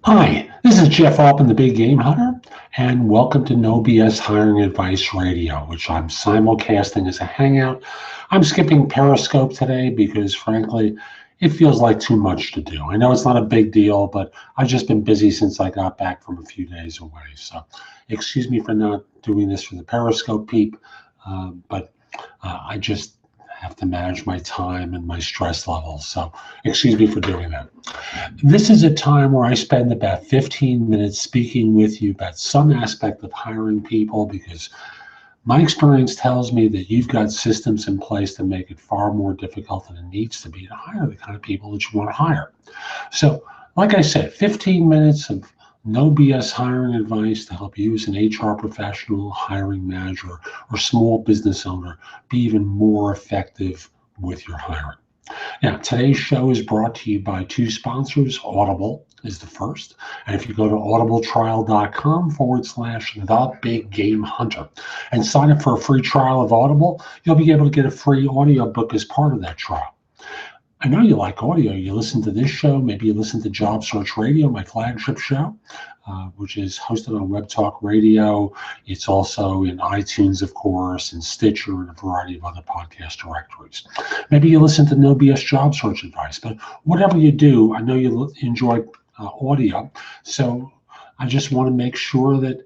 Hi, this is Jeff Altman, the Big Game Hunter, and welcome to No BS Hiring Advice Radio, which I'm simulcasting as a hangout. I'm skipping Periscope today because, frankly, it feels like too much to do. I know it's not a big deal, but I've just been busy since I got back from a few days away. So, excuse me for not doing this for the Periscope peep, but I just have to manage my time and my stress levels. So, excuse me for doing that. This is a time where I spend about 15 minutes speaking with you about some aspect of hiring people because my experience tells me that you've got systems in place to make it far more difficult than it needs to be to hire the kind of people that you want to hire. So, like I said, 15 minutes of no BS hiring advice to help you as an HR professional, hiring manager, or small business owner be even more effective with your hiring. Now, today's show is brought to you by two sponsors. Audible is the first. And if you go to audibletrial.com/the big game hunter and sign up for a free trial of Audible, you'll be able to get a free audiobook as part of that trial. I know you like audio. You listen to this show, maybe you listen to Job Search Radio, my flagship show, which is hosted on Web Talk Radio. It's also in iTunes, of course, and Stitcher, and a variety of other podcast directories. Maybe you listen to No BS Job Search Advice, but whatever you do, I know you enjoy audio. So I just want to make sure that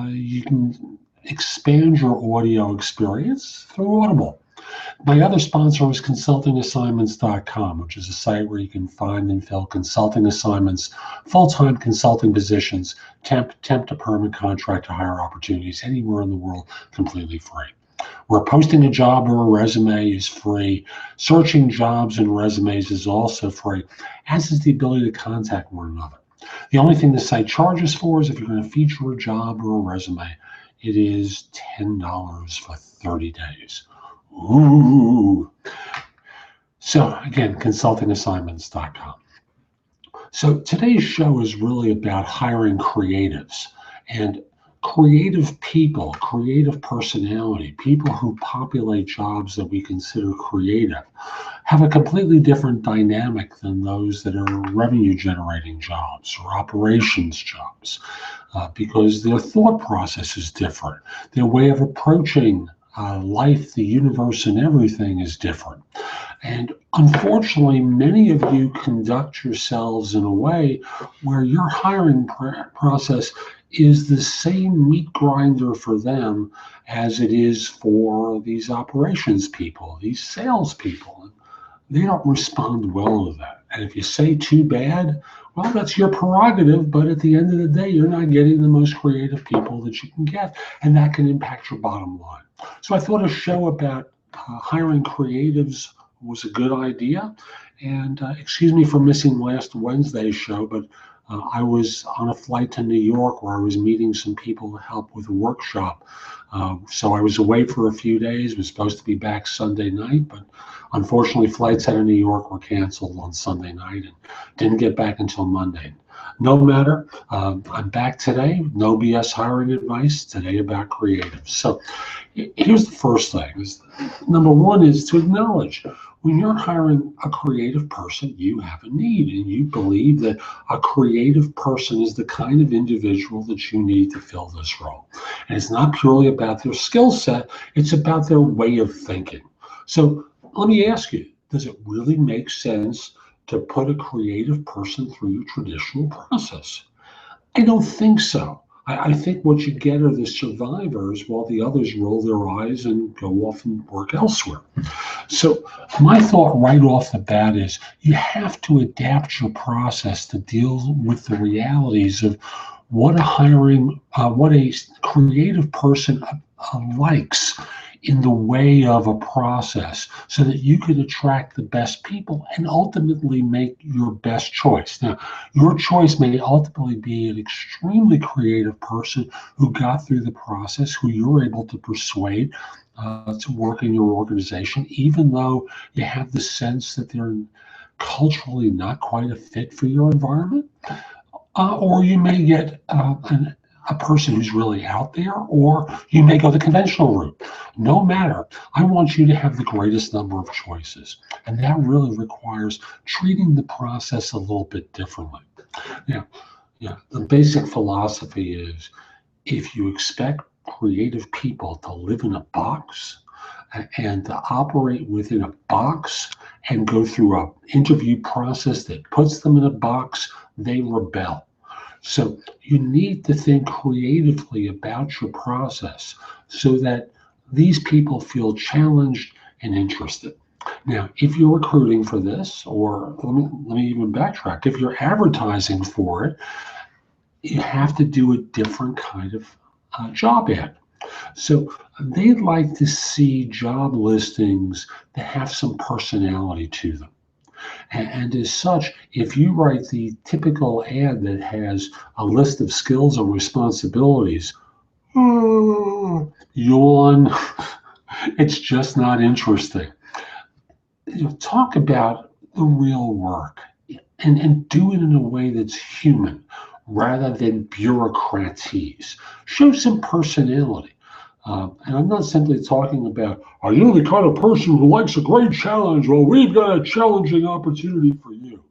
you can expand your audio experience through Audible. My other sponsor is consultingassignments.com, which is a site where you can find and fill consulting assignments, full-time consulting positions, temp to permanent contract to hire opportunities anywhere in the world, completely free. Where posting a job or a resume is free, searching jobs and resumes is also free, as is the ability to contact one another. The only thing the site charges for is if you're going to feature a job or a resume, it is $10 for 30 days. Ooh. So again, consultingassignments.com. So today's show is really about hiring creatives and creative people, creative personality, people who populate jobs that we consider creative, have a completely different dynamic than those that are revenue generating jobs or operations jobs, because their thought process is different. Their way of approaching life, the universe, and everything is different. And unfortunately, many of you conduct yourselves in a way where your hiring process is the same meat grinder for them as it is for these operations people, these sales people. They don't respond well to that. And if you say too bad, well, that's your prerogative, but at the end of the day, you're not getting the most creative people that you can get, and that can impact your bottom line. So I thought a show about hiring creatives was a good idea. And excuse me for missing last Wednesday's show, but I was on a flight to New York where I was meeting some people to help with a workshop. So I was away for a few days, was supposed to be back Sunday night, but unfortunately flights out of New York were canceled on Sunday night and didn't get back until Monday. No matter, I'm back today. No BS hiring advice, today about creatives. So here's the first thing. Number one is to acknowledge when you're hiring a creative person, you have a need and you believe that a creative person is the kind of individual that you need to fill this role. And it's not purely about their skill set, it's about their way of thinking. So let me ask you, does it really make sense to put a creative person through a traditional process? I don't think so. I think what you get are the survivors while the others roll their eyes and go off and work elsewhere. So my thought right off the bat is you have to adapt your process to deal with the realities of what what a creative person likes in the way of a process so that you can attract the best people and ultimately make your best choice. Now, your choice may ultimately be an extremely creative person who got through the process, who you're able to persuade to work in your organization, even though you have the sense that they're culturally not quite a fit for your environment. Or you may get a person who's really out there, or you may go the conventional route. No matter, I want you to have the greatest number of choices. And that really requires treating the process a little bit differently. Now, Yeah, the basic philosophy is if you expect creative people to live in a box and to operate within a box and go through an interview process that puts them in a box, they rebel. So you need to think creatively about your process so that these people feel challenged and interested. Now, if you're recruiting for this, or let me even backtrack, if you're advertising for it, you have to do a different kind of job ad. So they'd like to see job listings that have some personality to them. And as such, if you write the typical ad that has a list of skills and responsibilities, yawn, it's just not interesting. Talk about the real work and do it in a way that's human rather than bureaucratese. Show some personality. And I'm not simply talking about, are you the kind of person who likes a great challenge? Well, we've got a challenging opportunity for you.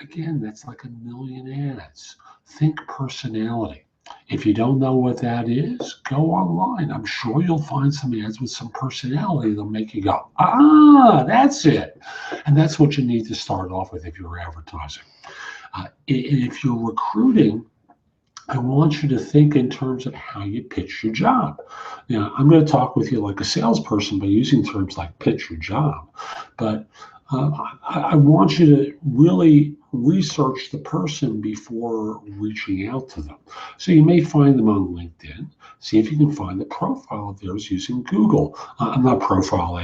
Again, that's like a million ads. Think personality. If you don't know what that is, go online. I'm sure you'll find some ads with some personality that'll make you go, that's it. And that's what you need to start off with if you're advertising. If you're recruiting, I want you to think in terms of how you pitch your job. Now, I'm going to talk with you like a salesperson by using terms like pitch your job, but I want you to really research the person before reaching out to them. So you may find them on LinkedIn. See if you can find the profile of theirs using Google. Not profile,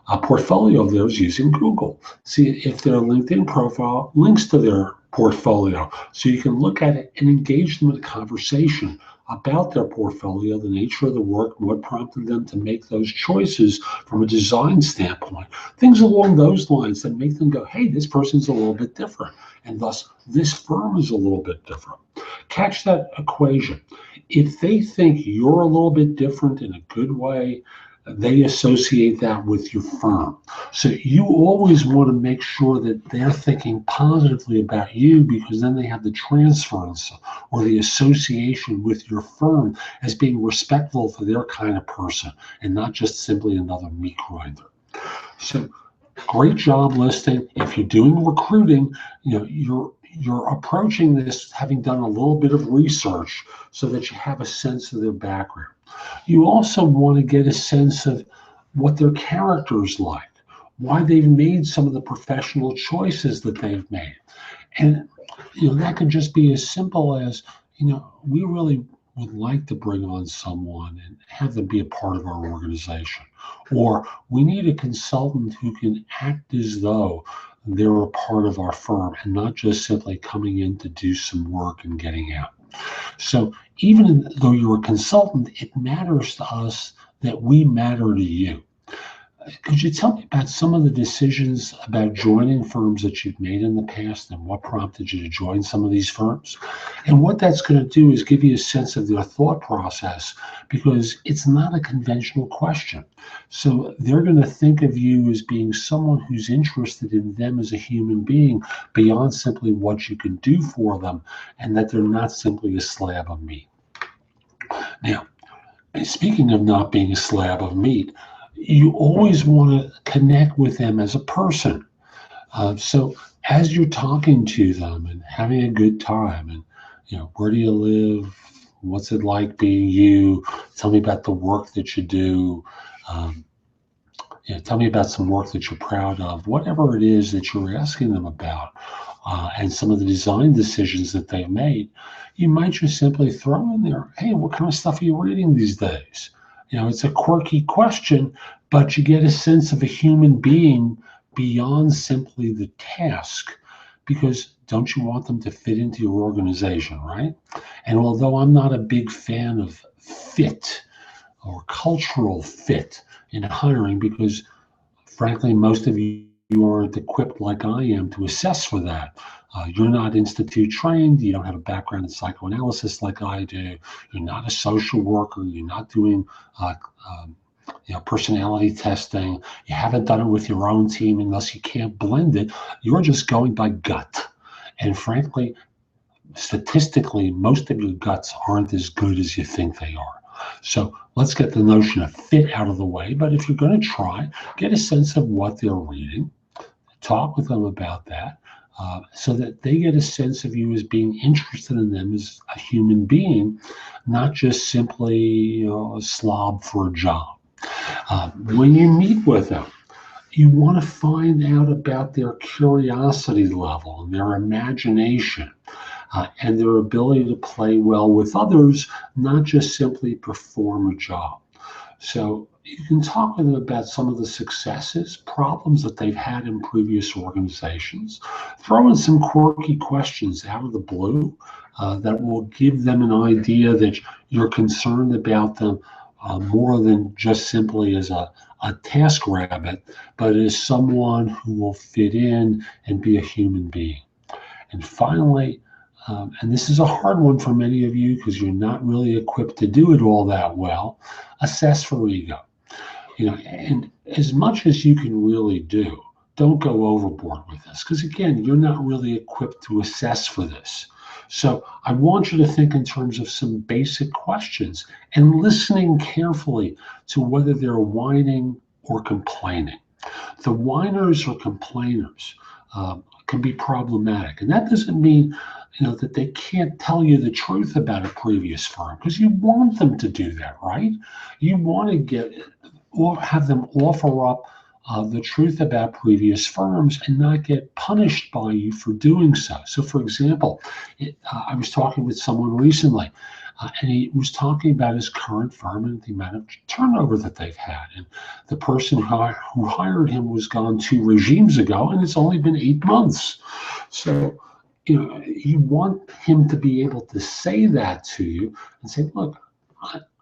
a portfolio of theirs using Google. See if their LinkedIn profile links to their portfolio so you can look at it and engage them in a conversation about their portfolio, the nature of the work, and what prompted them to make those choices from a design standpoint. Things along those lines that make them go, hey, this person's a little bit different, and thus this firm is a little bit different. Catch that equation. If they think you're a little bit different in a good way, they associate that with your firm. So you always want to make sure that they're thinking positively about you because then they have the transference or the association with your firm as being respectful for their kind of person and not just simply another meat grinder. So great job listing. If you're doing recruiting, you're approaching this having done a little bit of research so that you have a sense of their background. You also want to get a sense of what their character's like, why they've made some of the professional choices that they've made. And that could just be as simple as, we really would like to bring on someone and have them be a part of our organization. Or we need a consultant who can act as though they're a part of our firm and not just simply coming in to do some work and getting out. So even though you're a consultant, it matters to us that we matter to you. Could you tell me about some of the decisions about joining firms that you've made in the past and what prompted you to join some of these firms? And what that's going to do is give you a sense of their thought process because it's not a conventional question. So they're going to think of you as being someone who's interested in them as a human being beyond simply what you can do for them and that they're not simply a slab of meat. Now, speaking of not being a slab of meat, you always want to connect with them as a person. So as you're talking to them and having a good time, and where do you live? What's it like being you? Tell me about the work that you do. Um, Tell me about some work that you're proud of. Whatever it is that you're asking them about, and some of the design decisions that they've made, you might just simply throw in there, hey, what kind of stuff are you reading these days? It's a quirky question, but you get a sense of a human being beyond simply the task, because don't you want them to fit into your organization, right? And although I'm not a big fan of fit or cultural fit in hiring, because frankly, most of you aren't equipped like I am to assess for that. You're not institute trained. You don't have a background in psychoanalysis like I do. You're not a social worker. You're not doing personality testing. You haven't done it with your own team, unless you can't blend it. You're just going by gut. And frankly, statistically, most of your guts aren't as good as you think they are. So let's get the notion of fit out of the way. But if you're going to try, get a sense of what they're reading, talk with them about that, so that they get a sense of you as being interested in them as a human being, not just simply a slob for a job. When you meet with them, you want to find out about their curiosity level and their imagination, and their ability to play well with others, not just simply perform a job. So you can talk with them about some of the successes, problems that they've had in previous organizations. Throw in some quirky questions out of the blue that will give them an idea that you're concerned about them more than just simply as a task rabbit, but as someone who will fit in and be a human being. And finally, and this is a hard one for many of you because you're not really equipped to do it all that well, assess for ego. And as much as you can really do, don't go overboard with this because, again, you're not really equipped to assess for this. So I want you to think in terms of some basic questions and listening carefully to whether they're whining or complaining. The whiners or complainers can be problematic. And that doesn't mean that they can't tell you the truth about a previous firm, because you want them to do that, right? You want to get or have them offer up the truth about previous firms and not get punished by you for doing so. So, for example, I was talking with someone recently, and he was talking about his current firm and the amount of turnover that they've had. And the person who hired him was gone 2 regimes ago, and it's only been 8 months. So, you want him to be able to say that to you and say, look,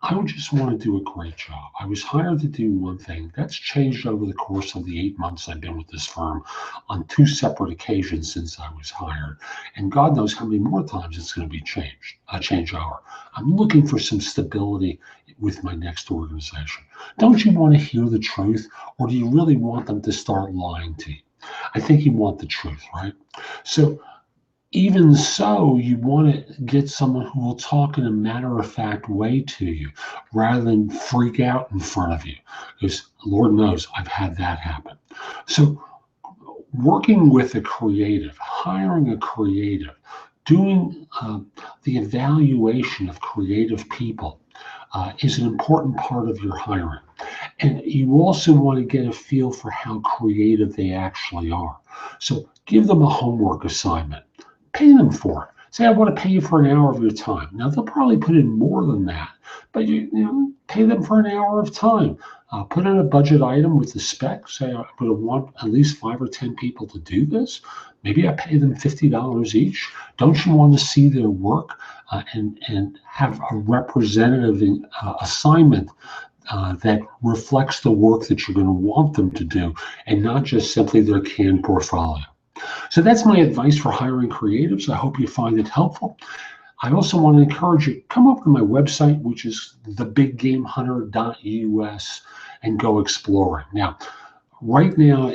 I would just want to do a great job. I was hired to do one thing. That's changed over the course of the 8 months I've been with this firm on 2 separate occasions since I was hired. And God knows how many more times it's going to be change over. I'm looking for some stability with my next organization. Don't you want to hear the truth, or do you really want them to start lying to you? I think you want the truth, right? So even so, you want to get someone who will talk in a matter-of-fact way to you rather than freak out in front of you, because Lord knows I've had that happen. So working with a creative, hiring a creative, doing the evaluation of creative people is an important part of your hiring. And you also want to get a feel for how creative they actually are. So give them a homework assignment. Pay them for it. Say, I want to pay you for an hour of your time. Now, they'll probably put in more than that, but you pay them for an hour of time. Put in a budget item with the spec. Say, I'm going to want at least 5 or 10 people to do this. Maybe I pay them $50 each. Don't you want to see their work and have a representative assignment that reflects the work that you're going to want them to do, and not just simply their canned portfolio? So that's my advice for hiring creatives. I hope you find it helpful. I also want to encourage you, come over to my website, which is thebiggamehunter.us, and go exploring. Now, right now,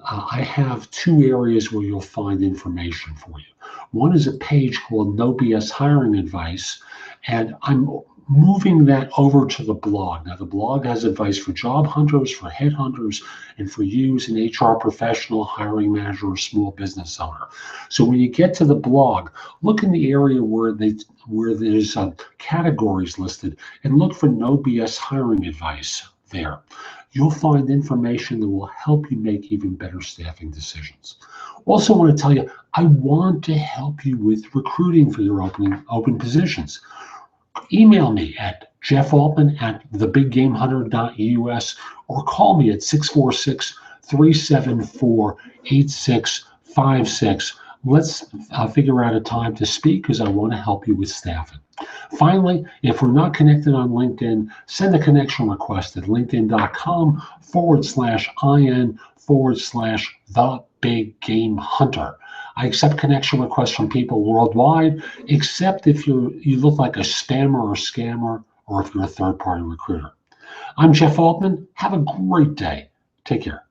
I have 2 areas where you'll find information for you. One is a page called No BS Hiring Advice, and I'm moving that over to the blog. Now, the blog has advice for job hunters, for headhunters, and for you as an HR professional, hiring manager, or small business owner. So when you get to the blog, look in the area where there's categories listed, and look for No BS Hiring Advice there. You'll find information that will help you make even better staffing decisions. Also want to tell you, I want to help you with recruiting for your open positions. Email me at jeffaltman@thebiggamehunter.us or call me at 646-374-8656. Let's figure out a time to speak, because I want to help you with staffing. Finally, if we're not connected on LinkedIn, send a connection request at linkedin.com/IN/TheBigGameHunter. I accept connection requests from people worldwide, except if you look like a spammer or scammer, or if you're a third-party recruiter. I'm Jeff Altman. Have a great day. Take care.